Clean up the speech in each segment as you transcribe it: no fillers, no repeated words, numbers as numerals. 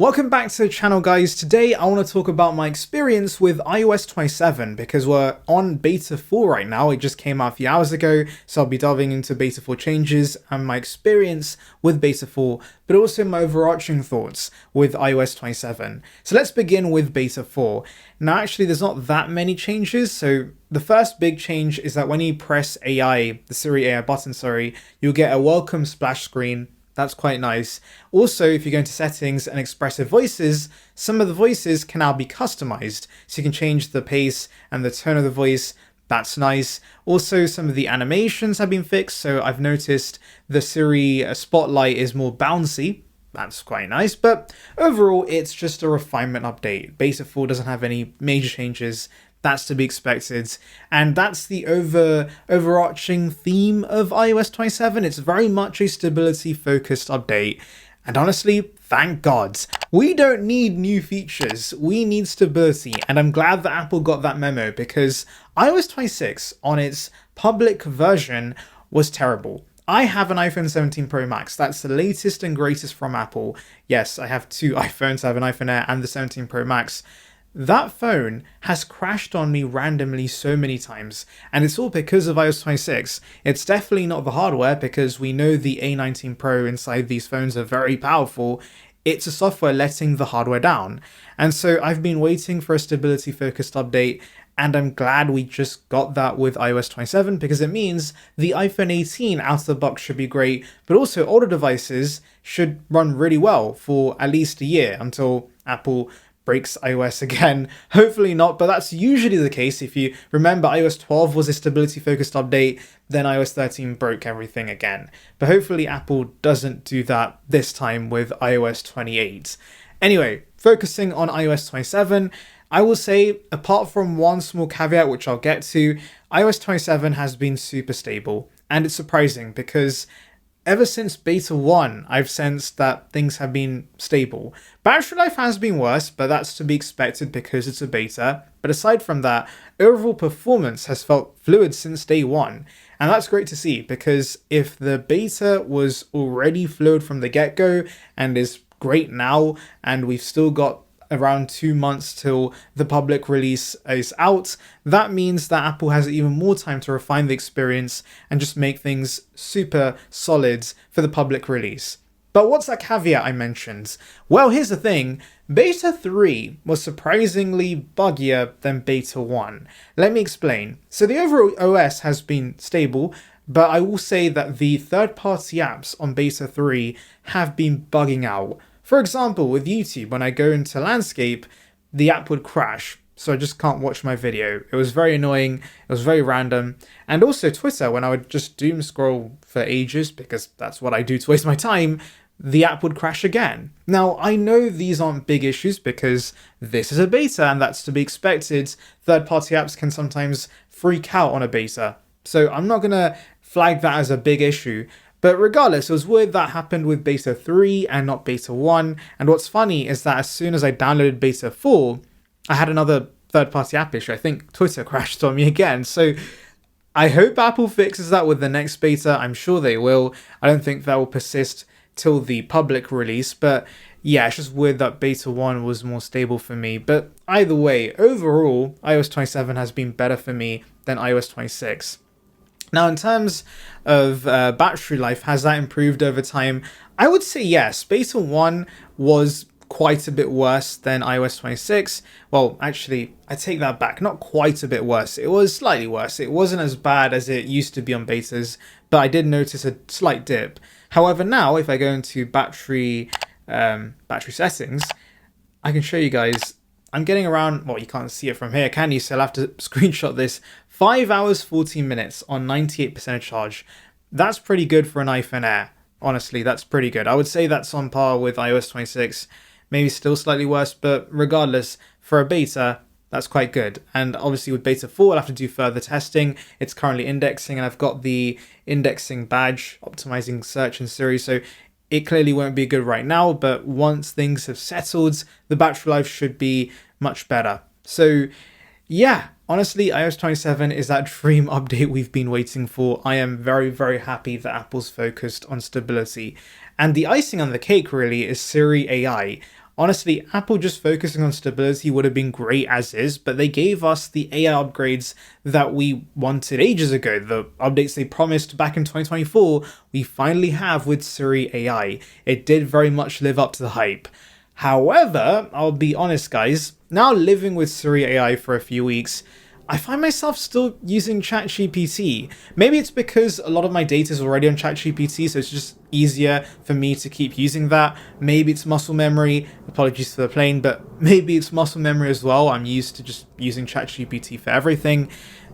Welcome back to the channel, guys. Today I want to talk about my experience with iOS 27 because we're on beta 4 right now. It just came out a few hours ago, so I'll be delving into beta 4 changes and my experience with beta 4, but also my overarching thoughts with iOS 27. So let's begin with beta 4. Now actually there's not that many changes, so the first big change is that when you press AI, the Siri AI button, you'll get a welcome splash screen. That's quite nice. Also, if you go into settings and expressive voices, some of the voices can now be customized. So you can change the pace and the tone of the voice. That's nice. Also, some of the animations have been fixed. So I've noticed the Siri spotlight is more bouncy. That's quite nice. But overall, it's just a refinement update. Beta 4 doesn't have any major changes. That's to be expected, and that's the overarching theme of iOS 27. It's very much a stability focused update, and honestly, thank God. We don't need new features, we need stability, and I'm glad that Apple got that memo because iOS 26 on its public version was terrible. I have an iPhone 17 Pro Max. That's the latest and greatest from Apple. Yes, I have two iPhones. I have an iPhone Air and the 17 Pro Max. That phone has crashed on me randomly so many times, and it's all because of iOS 26. It's definitely not the hardware because we know the A19 Pro inside these phones are very powerful. It's a software letting the hardware down. And so I've been waiting for a stability focused update, and I'm glad we just got that with iOS 27 because it means the iPhone 18 out of the box should be great, but also older devices should run really well for at least a year until Apple breaks iOS again. Hopefully not, but that's usually the case. If you remember, iOS 12 was a stability focused update, then iOS 13 broke everything again. But hopefully Apple doesn't do that this time with iOS 28. Anyway, focusing on iOS 27, I will say, apart from one small caveat which I'll get to, iOS 27 has been super stable. And it's surprising because ever since beta 1, I've sensed that things have been stable. Battery life has been worse, but that's to be expected because it's a beta. But aside from that, overall performance has felt fluid since day 1. And that's great to see because if the beta was already fluid from the get-go and is great now, and we've still got around 2 months till the public release is out, that means that Apple has even more time to refine the experience and just make things super solid for the public release. But what's that caveat I mentioned? Well, here's the thing. Beta 3 was surprisingly buggier than Beta 1. Let me explain. So the overall OS has been stable, but I will say that the third-party apps on Beta 3 have been bugging out. For example, with YouTube, when I go into landscape, the app would crash, so I just can't watch my video. It was very annoying, it was very random. And also Twitter, when I would just doom scroll for ages, because that's what I do to waste my time, the app would crash again. Now, I know these aren't big issues because this is a beta and that's to be expected. Third-party apps can sometimes freak out on a beta. So I'm not gonna flag that as a big issue. But regardless, it was weird that happened with Beta 3 and not Beta 1. And what's funny is that as soon as I downloaded Beta 4, I had another third-party app issue. I think Twitter crashed on me again. So I hope Apple fixes that with the next beta. I'm sure they will. I don't think that will persist till the public release. But yeah, it's just weird that Beta 1 was more stable for me. But either way, overall, iOS 27 has been better for me than iOS 26. Now, in terms of battery life, has that improved over time? I would say yes. Beta 1 was quite a bit worse than iOS 26. Well, actually, I take that back. Not quite a bit worse. It was slightly worse. It wasn't as bad as it used to be on betas, but I did notice a slight dip. However, now, if I go into battery settings, I can show you guys. I'm getting around, well, you can't see it from here, can you? So I'll have to screenshot this. 5 hours, 14 minutes on 98% charge. That's pretty good for an iPhone Air. Honestly, that's pretty good. I would say that's on par with iOS 26. Maybe still slightly worse, but regardless, for a beta, that's quite good. And obviously with Beta 4, I'll have to do further testing. It's currently indexing, and I've got the indexing badge, optimizing search and Siri, so it clearly won't be good right now, but once things have settled, the battery life should be much better. So yeah, honestly, iOS 27 is that dream update we've been waiting for. I am very, very happy that Apple's focused on stability. And the icing on the cake really is Siri AI. Honestly, Apple just focusing on stability would have been great as is, but they gave us the AI upgrades that we wanted ages ago. The updates they promised back in 2024, we finally have with Siri AI. It did very much live up to the hype. However, I'll be honest, guys, now living with Siri AI for a few weeks, I find myself still using ChatGPT. Maybe it's because a lot of my data is already on ChatGPT, so it's just easier for me to keep using that. Maybe it's muscle memory. Apologies for the plane, but maybe it's muscle memory as well. I'm used to just using ChatGPT for everything.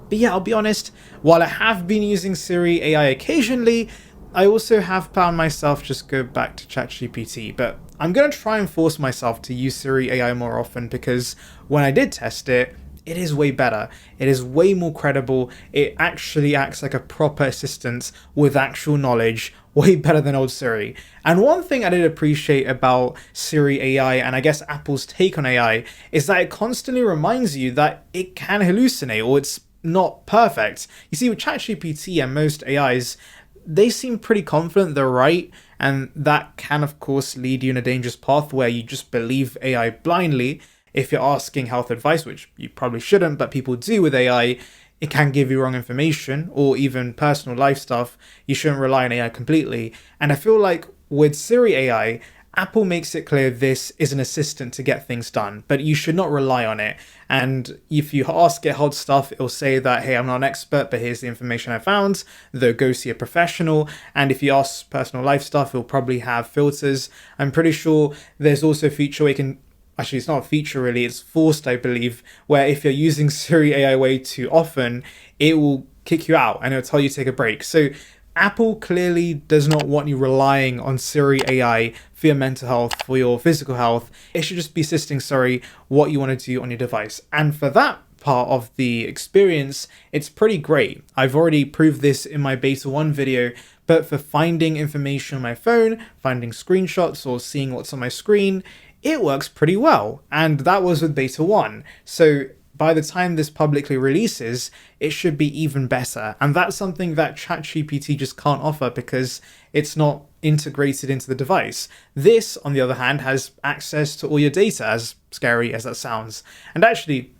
But yeah, I'll be honest, while I have been using Siri AI occasionally, I also have found myself just go back to ChatGPT. But I'm going to try and force myself to use Siri AI more often, because when I did test it, it is way better. It is way more credible. It actually acts like a proper assistant with actual knowledge, way better than old Siri. And one thing I did appreciate about Siri AI, and I guess Apple's take on AI, is that it constantly reminds you that it can hallucinate, or it's not perfect. You see, with ChatGPT and most AIs, they seem pretty confident they're right, and that can of course lead you in a dangerous path where you just believe AI blindly. If you're asking health advice, which you probably shouldn't, but people do with AI, it can give you wrong information, or even personal life stuff. You shouldn't rely on AI completely. And I feel like with Siri AI, Apple makes it clear this is an assistant to get things done, but you should not rely on it. And if you ask it hard stuff, it'll say that, hey, I'm not an expert, but here's the information I found, though go see a professional. And if you ask personal life stuff, it'll probably have filters. I'm pretty sure there's also a feature where you can, actually, it's not a feature really, it's forced, I believe, where if you're using Siri AI way too often, it will kick you out and it'll tell you to take a break. So Apple clearly does not want you relying on Siri AI for your mental health, for your physical health. It should just be assisting Siri what you want to do on your device. And for that part of the experience, it's pretty great. I've already proved this in my beta 1 video, but for finding information on my phone, finding screenshots or seeing what's on my screen, it works pretty well. And that was with beta 1. So by the time this publicly releases, it should be even better. And that's something that ChatGPT just can't offer because it's not integrated into the device. This, on the other hand, has access to all your data, as scary as that sounds. And actually,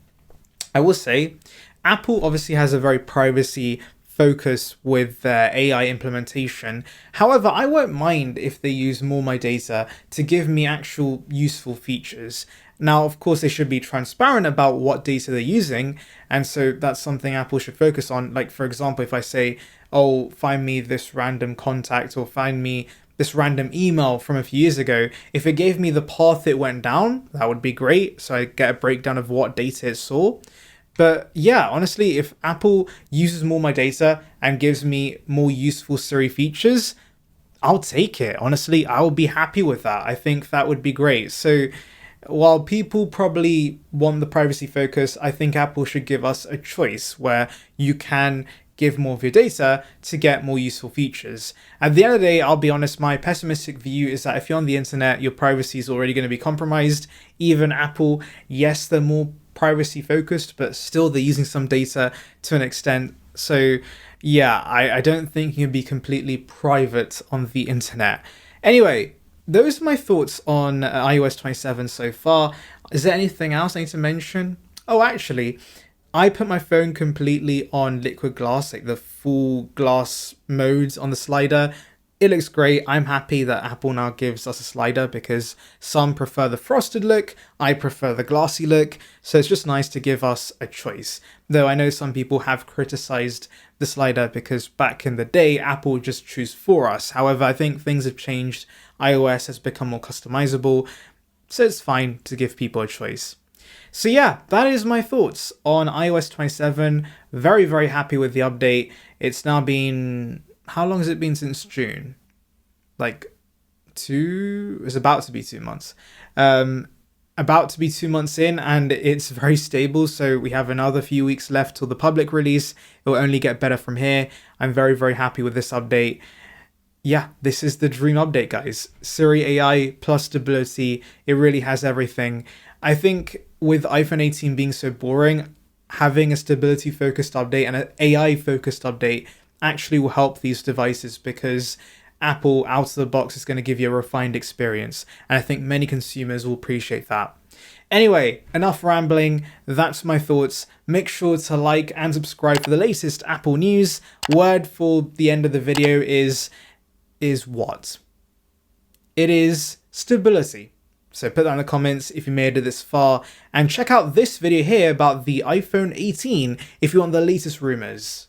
I will say, Apple obviously has a very privacy focus with their AI implementation. However, I won't mind if they use more of my data to give me actual useful features. Now, of course, they should be transparent about what data they're using, and so that's something Apple should focus on. Like, for example, if I say, oh, find me this random contact or find me this random email from a few years ago, if it gave me the path it went down, that would be great, so I get a breakdown of what data it saw. But yeah, honestly, if Apple uses more of my data and gives me more useful Siri features, I'll take it. Honestly, I will be happy with that. I think that would be great. So while people probably want the privacy focus, I think Apple should give us a choice where you can give more of your data to get more useful features. At the end of the day, I'll be honest, my pessimistic view is that if you're on the internet, your privacy is already going to be compromised. Even Apple, yes, they're more privacy focused, but still they're using some data to an extent. So yeah, I don't think you can be completely private on the internet. Anyway, those are my thoughts on iOS 27 so far. Is there anything else I need to mention? Oh, actually, I put my phone completely on liquid glass, like the full glass modes on the slider. It looks great. I'm happy that Apple now gives us a slider because some prefer the frosted look, I prefer the glassy look, so it's just nice to give us a choice. Though I know some people have criticized the slider because back in the day, Apple would just choose for us. However, I think things have changed. iOS has become more customizable, so it's fine to give people a choice. So yeah, that is my thoughts on iOS 27. Very, very happy with the update. It's now been, how long has it been since June? Like it's about to be 2 months. About to be 2 months in, and it's very stable, so we have another few weeks left till the public release. It will only get better from here. I'm very, very happy with this update. Yeah, this is the dream update, guys. Siri AI plus stability, it really has everything. I think with iPhone 18 being so boring, having a stability focused update and an AI focused update actually will help these devices, because Apple out of the box is going to give you a refined experience, and I think many consumers will appreciate that. Anyway, enough rambling, that's my thoughts. Make sure to like and subscribe for the latest Apple news. Word for the end of the video is what? It is stability. So put that in the comments if you made it this far, and check out this video here about the iPhone 18 if you want the latest rumors.